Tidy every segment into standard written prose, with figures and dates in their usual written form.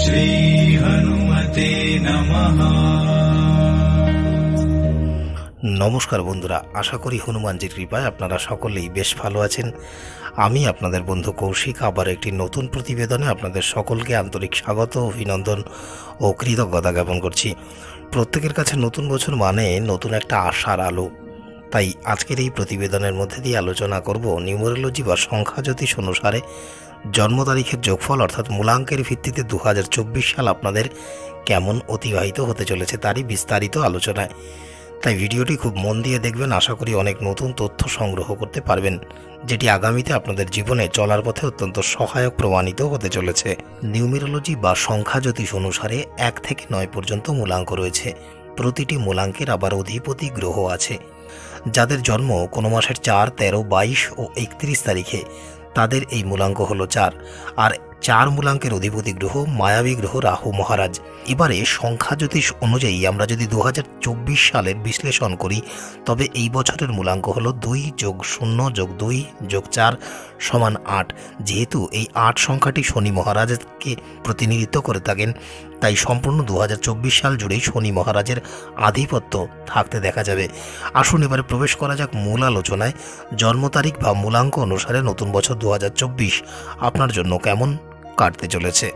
শ্রী হনুমতে নমঃ। নমস্কার বন্ধুরা, আশা করি হনুমানজির কৃপায় আপনারা সকলেই বেশ ভালো আছেন। আমি আপনাদের বন্ধু কৌশিক আবার একটি নতুন প্রতিবেদনে আপনাদের সকলকে আন্তরিক স্বাগত, অভিনন্দন ও কৃতজ্ঞতা জ্ঞাপন করছি। প্রত্যেকের কাছে নতুন বছর মানে নতুন একটা আশার আলো। তাই আজকের এই প্রতিবেদনের মধ্যে দিয়ে আলোচনা করব নিউমেরোলজি বা সংখ্যা জ্যোতিষ অনুসারে জন্ম তারিখের যোগফল অর্থাৎ মূলাঙ্কের ভিত্তিতে 2024 সাল আপনাদের কেমন অতিবাহিত হতে চলেছে তারই বিস্তারিত আলোচনায়। তাই ভিডিওটি খুব মন দিয়ে দেখবেন, আশা করি অনেক নতুন তথ্য সংগ্রহ করতে পারবেন, যেটি আগামীতে আপনাদের জীবনে চলার পথে অত্যন্ত সহায়ক প্রমাণিত হতে চলেছে। নিউমেরোলজি বা সংখ্যা জ্যোতিষ অনুসারে 1 থেকে 9 পর্যন্ত মূলাঙ্ক রয়েছে। প্রতিটি মূলাঙ্কের আবার অধিপতি গ্রহ আছে। যাদের জন্ম কোনো মাসের 4, 13, 22 ও 31 তারিখে তাদের এই মূলাঙ্ক হলো 4। আর 4 মূলাঙ্কের অধিপতি গ্রহ মায়াবী গ্রহ রাহু মহারাজ। এবারে সংখ্যা জ্যোতিষ অনুযায়ী আমরা যদি 2024 সালের বিশ্লেষণ করি, তবে এই বছরের মূলাঙ্ক হলো 2 + 0 + 2 + 4 = 8। যেহেতু এই 8 সংখ্যাটি শনি মহারাজকে প্রতিনিধিত্ব করে থাকেন, তাই সম্পূর্ণ 2024 সাল জুড়েই শনি মহারাজের আধিপত্য থাকতে দেখা যাবে। আসুন এবারে প্রবেশ করা যাক মূল আলোচনায়। জন্ম তারিখ বা মূলাঙ্ক অনুসারে নতুন বছর 2024 আপনার জন্য কেমন কাটতে চলেছে।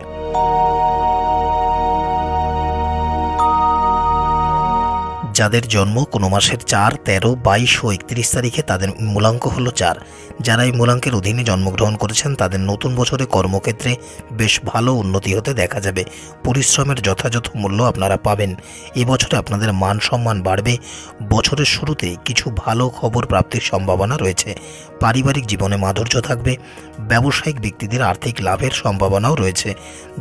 যাদের জন্ম কোনো মাসের 4, 13, 22 ও 31 তারিখে তাদের মূলাঙ্ক হলো 4। যারা এই মূলাঙ্কের অধীনে জন্মগ্রহণ করেছেন তাদের নতুন বছরে কর্মক্ষেত্রে বেশ ভালো উন্নতি হতে দেখা যাবে। পরিশ্রমের যথাযথ মূল্য আপনারা পাবেন। এবছরে আপনাদের মান সম্মান বাড়বে। বছরের শুরুতে কিছু ভালো খবর প্রাপ্তির সম্ভাবনা রয়েছে। পারিবারিক জীবনে মাধুর্য থাকবে। ব্যবসায়িক ব্যক্তিদের আর্থিক লাভের সম্ভাবনাও রয়েছে।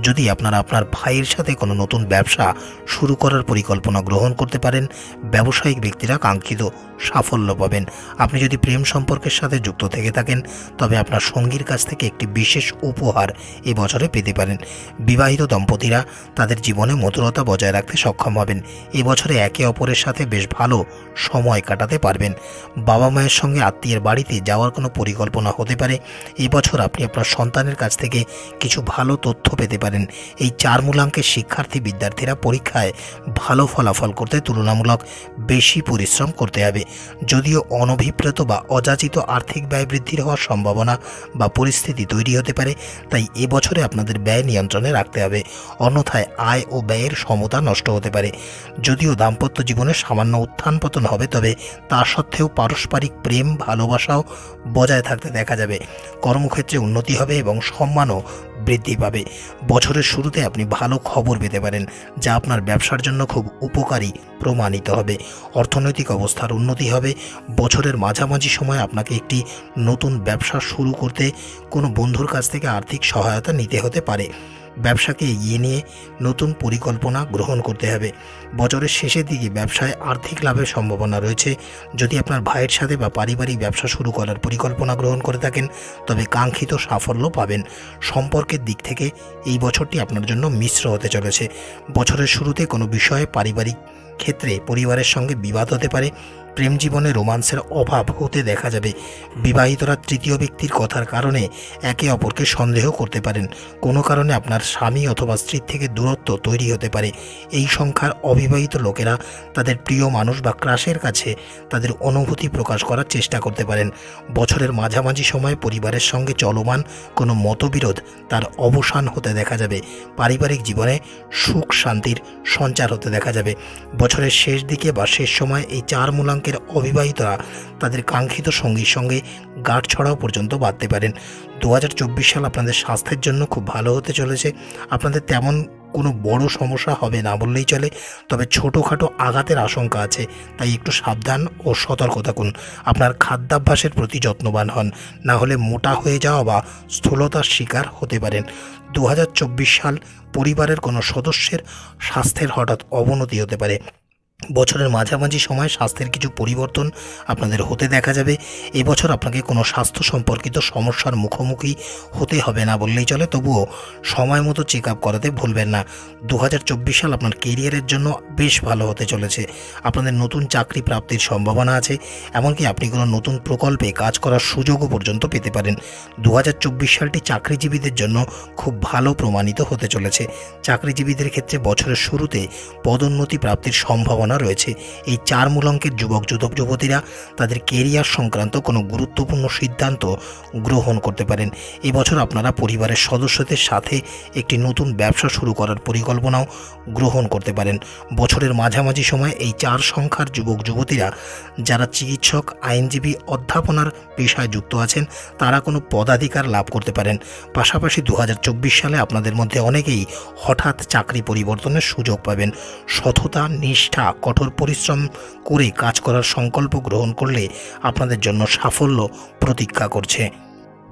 যদি আপনারা আপনার ভাইয়ের সাথে কোনো নতুন ব্যবসা শুরু করার পরিকল্পনা গ্রহণ করতে পারেন, ব্যবসায়িক ব্যক্তিরা কাঙ্ক্ষিত সাফল্য পাবেন। আপনি যদি প্রেম সম্পর্কের সাথে যুক্ত থেকে থাকেন, তবে আপনার সঙ্গীর কাছ থেকে একটি বিশেষ উপহার এ বছরে পেতে পারেন। বিবাহিত দম্পতিরা তাদের জীবনে মধুরতা বজায় রাখতে সক্ষম হবেন। এবছরে একে অপরের সাথে বেশ ভালো সময় কাটাতে পারবেন। বাবা মায়ের সঙ্গে আত্মীয়ের বাড়িতে যাওয়ার কোনো পরিকল্পনা হতে পারে। এবছর আপনি আপনার সন্তানের কাছ থেকে কিছু ভালো তথ্য পেতে পারেন। এই 4 মূলাঙ্কের শিক্ষার্থী বিদ্যার্থীরা পরীক্ষায় ভালো ফলাফল করতে তুলনামূলক বেশি পরিশ্রম করতে হবে। যদিও অনভিপ্রেত বা অযাচিত আর্থিক ব্যয় বৃদ্ধির হওয়ার সম্ভাবনা বা পরিস্থিতি তৈরি হতে পারে, তাই এবছরে আপনাদের ব্যয় নিয়ন্ত্রণে রাখতে হবে। অন্যথায় আয় ও ব্যয়ের সমতা নষ্ট হতে পারে। যদিও দাম্পত্য জীবনে সামান্য উত্থান পতন হবে, তবে তা সত্ত্বেও পারস্পরিক প্রেম ভালোবাসাও বজায় থাকতে দেখা যাবে। কর্মক্ষেত্রে উন্নতি হবে এবং সম্মানও বৃদ্ধি পাবে। বছরের শুরুতে আপনি ভালো খবর পেতে পারেন, যা আপনার ব্যবসার জন্য খুব উপকারী প্রমাণিত হবে। অর্থনৈতিক অবস্থার উন্নতি হবে। বছরের মাঝামাঝি সময় আপনাকে একটি নতুন ব্যবসা শুরু করতে কোনো বন্ধুর কাছ থেকে আর্থিক সহায়তা নিতে হতে পারে। ব্যবসাকে এগিয়ে নিয়ে নতুন পরিকল্পনা গ্রহণ করতে হবে। বছরের শেষের দিকে ব্যবসায় আর্থিক লাভের সম্ভাবনা রয়েছে। যদি আপনার ভাইয়ের সাথে বা পারিবারিক ব্যবসা শুরু করার পরিকল্পনা গ্রহণ করে থাকেন, তবে কাঙ্ক্ষিত সাফল্য পাবেন। সম্পর্কের দিক থেকে এই বছরটি আপনার জন্য মিশ্র হতে চলেছে। বছরের শুরুতে কোনো বিষয়ে পারিবারিক ক্ষেত্রে পরিবারের সঙ্গে বিবাদ হতে পারে। প্রেম জীবনে রোমান্সের অভাব হতে দেখা যাবে। বিবাহিতরা তৃতীয় ব্যক্তির কথার কারণে একে অপরকে সন্দেহ করতে পারেন। কোনো কারণে আপনার স্বামী অথবা স্ত্রীর থেকে দূরত্ব তৈরি হতে পারে। এই সংখ্যার অবিবাহিত লোকেরা তাদের প্রিয় মানুষ বা ক্রাশের কাছে তাদের অনুভূতি প্রকাশ করার চেষ্টা করতে পারেন। বছরের মাঝামাঝি সময়ে পরিবারের সঙ্গে চলমান কোনো মতবিরোধ তার অবসান হতে দেখা যাবে। পারিবারিক জীবনে সুখ শান্তির সঞ্চার হতে দেখা যাবে। বছরের শেষ দিকে বা শেষ সময় এই 4 মূলাঙ্কের অবিবাহিতরা তাদের কাঙ্ক্ষিত সঙ্গীর সঙ্গে গাঁট ছড়াও পর্যন্ত বাঁধতে পারেন। 2024 সাল আপনাদের স্বাস্থ্যের জন্য খুব ভালো হতে চলেছে। আপনাদের তেমন কোনো বড় সমস্যা হবে না বললেই চলে, তবে ছোটোখাটো আঘাতের আশঙ্কা আছে, তাই একটু সাবধান ও সতর্ক থাকুন। আপনার খাদ্যাভ্যাসের প্রতি যত্নবান হন, না হলে মোটা হয়ে যাওয়া বা স্থূলতার শিকার হতে পারেন। 2024 সাল পরিবারের কোনো সদস্যের স্বাস্থ্যের হঠাৎ অবনতি হতে পারে। বছরের মাঝামাঝি সময় স্বাস্থ্যের কিছু পরিবর্তন আপনাদের হতে দেখা যাবে। এবছর আপনাকে কোনো স্বাস্থ্য সম্পর্কিত সমস্যার মুখোমুখি হতে হবে না বললেই চলে, তবুও সময় মতো চেক আপ করাতে ভুলবেন না। 2024 সাল আপনার কেরিয়ারের জন্য বেশ ভালো হতে চলেছে। আপনাদের নতুন চাকরি প্রাপ্তির সম্ভাবনা আছে, এমনকি আপনি কোনো নতুন প্রকল্পে কাজ করার সুযোগও পর্যন্ত পেতে পারেন। 2024 সালটি চাকরিজীবীদের জন্য খুব ভালো প্রমাণিত হতে চলেছে। চাকরিজীবীদের ক্ষেত্রে বছরের শুরুতে পদোন্নতি প্রাপ্তির সম্ভাবনা রয়েছে। এই 4 মূলাঙ্কের যুবক যুবতীরা তাদের কেরিয়ার সংক্রান্ত কোনো গুরুত্বপূর্ণ সিদ্ধান্ত গ্রহণ করতে পারেন। এবছর আপনারা পরিবারের সদস্যদের সাথে একটি নতুন ব্যবসা শুরু করার পরিকল্পনাও গ্রহণ করতে পারেন। বছরের মাঝামাঝি সময় এই 4 সংখ্যার যুবক যুবতীরা যারা চিকিৎসক, আইনজীবী, অধ্যাপনার পেশায় যুক্ত আছেন তারা কোনো পদাধিকার লাভ করতে পারেন। পাশাপাশি 2024 সালে আপনাদের মধ্যে অনেকেই হঠাৎ চাকরি পরিবর্তনের সুযোগ পাবেন। সততা, নিষ্ঠা, কঠোর পরিশ্রম করে কাজ করার সংকল্প গ্রহণ করলে আপনাদের জন্য সাফল্য প্রতীক্ষা করছে।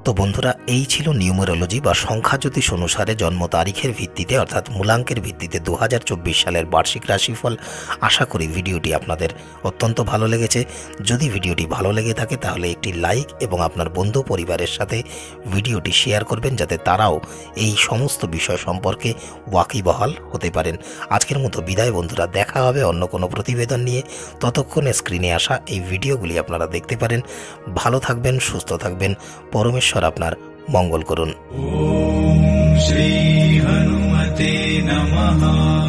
তো বন্ধুরা, এই ছিল নিউমেরোলজি বা সংখ্যা জ্যোতিষ অনুসারে জন্ম তারিখের ভিত্তিতে অর্থাৎ মূলাঙ্কের ভিত্তিতে 2024 সালের বার্ষিক রাশিফল। আশা করি ভিডিওটি আপনাদের অত্যন্ত ভালো লেগেছে। যদি ভিডিওটি ভালো লেগে থাকে তাহলে একটি লাইক এবং আপনার বন্ধু পরিবারের সাথে ভিডিওটি শেয়ার করবেন, যাতে তারাও এই সমস্ত বিষয় সম্পর্কে ওয়াকিবহাল হতে পারেন। আজকের মতো বিদায় বন্ধুরা, দেখা হবে অন্য কোনো প্রতিবেদন নিয়ে। ততক্ষণে স্ক্রিনে আসা এই ভিডিওগুলি আপনারা দেখতে পারেন। ভালো থাকবেন, সুস্থ থাকবেন, পরমেশ্বর আপনার মঙ্গল করুন। ॐ श्री हनुमते नमः।